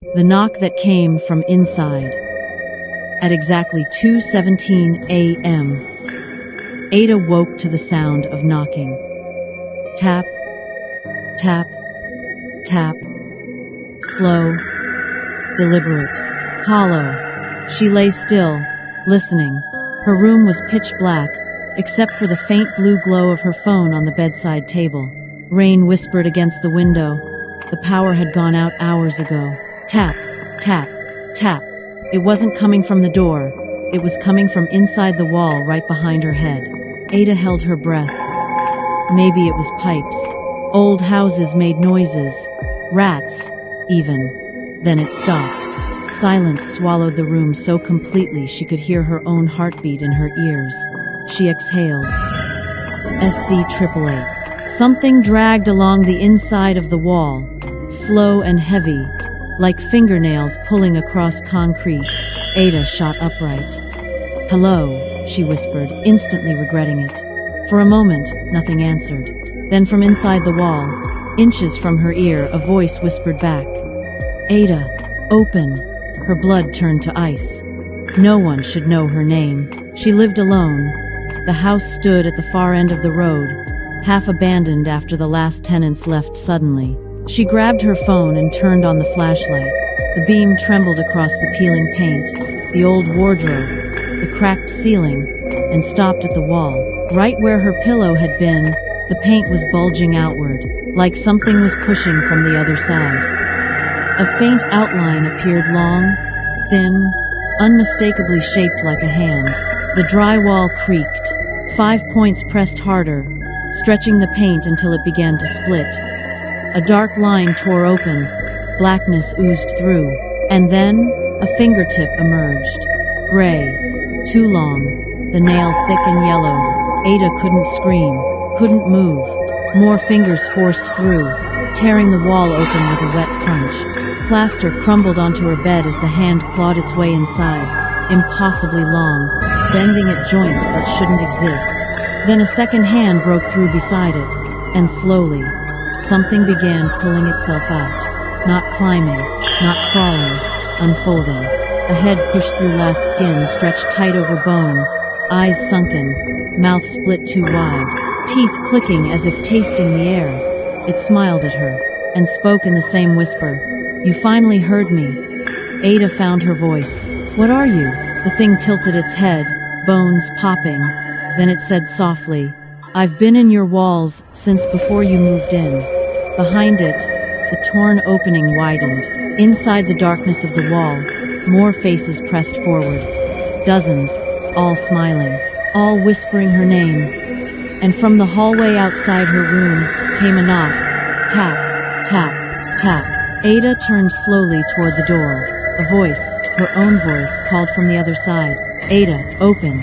The knock that came from inside. At exactly 2:17 a.m., Ada woke to the sound of knocking. Tap, tap, tap. Slow, deliberate, hollow. She lay still, listening. Her room was pitch black, except for the faint blue glow of her phone on the bedside table. Rain whispered against the window. The power had gone out hours ago. Tap, tap, tap. It wasn't coming from the door. It was coming from inside the wall right behind her head. Ada held her breath. Maybe it was pipes. Old houses made noises. Rats, even. Then it stopped. Silence swallowed the room so completely she could hear her own heartbeat in her ears. She exhaled. SC888. Something dragged along the inside of the wall, slow and heavy, like fingernails pulling across concrete. Ada shot upright. "Hello," she whispered, instantly regretting it. For a moment, nothing answered. Then from inside the wall, inches from her ear, a voice whispered back. "Ada, open." Her blood turned to ice. No one should know her name. She lived alone. The house stood at the far end of the road, half abandoned after the last tenants left suddenly. She grabbed her phone and turned on the flashlight. The beam trembled across the peeling paint, the old wardrobe, the cracked ceiling, and stopped at the wall. Right where her pillow had been, the paint was bulging outward, like something was pushing from the other side. A faint outline appeared, long, thin, unmistakably shaped like a hand. The drywall creaked. 5 points pressed harder, stretching the paint until it began to split. A dark line tore open, blackness oozed through, and then a fingertip emerged. Gray, too long, the nail thick and yellowed. Ada couldn't scream, couldn't move. More fingers forced through, tearing the wall open with a wet crunch. Plaster crumbled onto her bed as the hand clawed its way inside, impossibly long, bending at joints that shouldn't exist. Then a second hand broke through beside it, and slowly, something began pulling itself out. Not climbing, not crawling, unfolding. A head pushed through last skin, stretched tight over bone, eyes sunken, mouth split too wide, teeth clicking as if tasting the air. It smiled at her, and spoke in the same whisper. "You finally heard me." Ada found her voice. "What are you?" The thing tilted its head, bones popping. Then it said softly, "I've been in your walls since before you moved in." Behind it, the torn opening widened. Inside the darkness of the wall, more faces pressed forward. Dozens, all smiling, all whispering her name. And from the hallway outside her room came a knock. Tap, tap, tap. Ada turned slowly toward the door. A voice, her own voice, called from the other side. "Ada, open."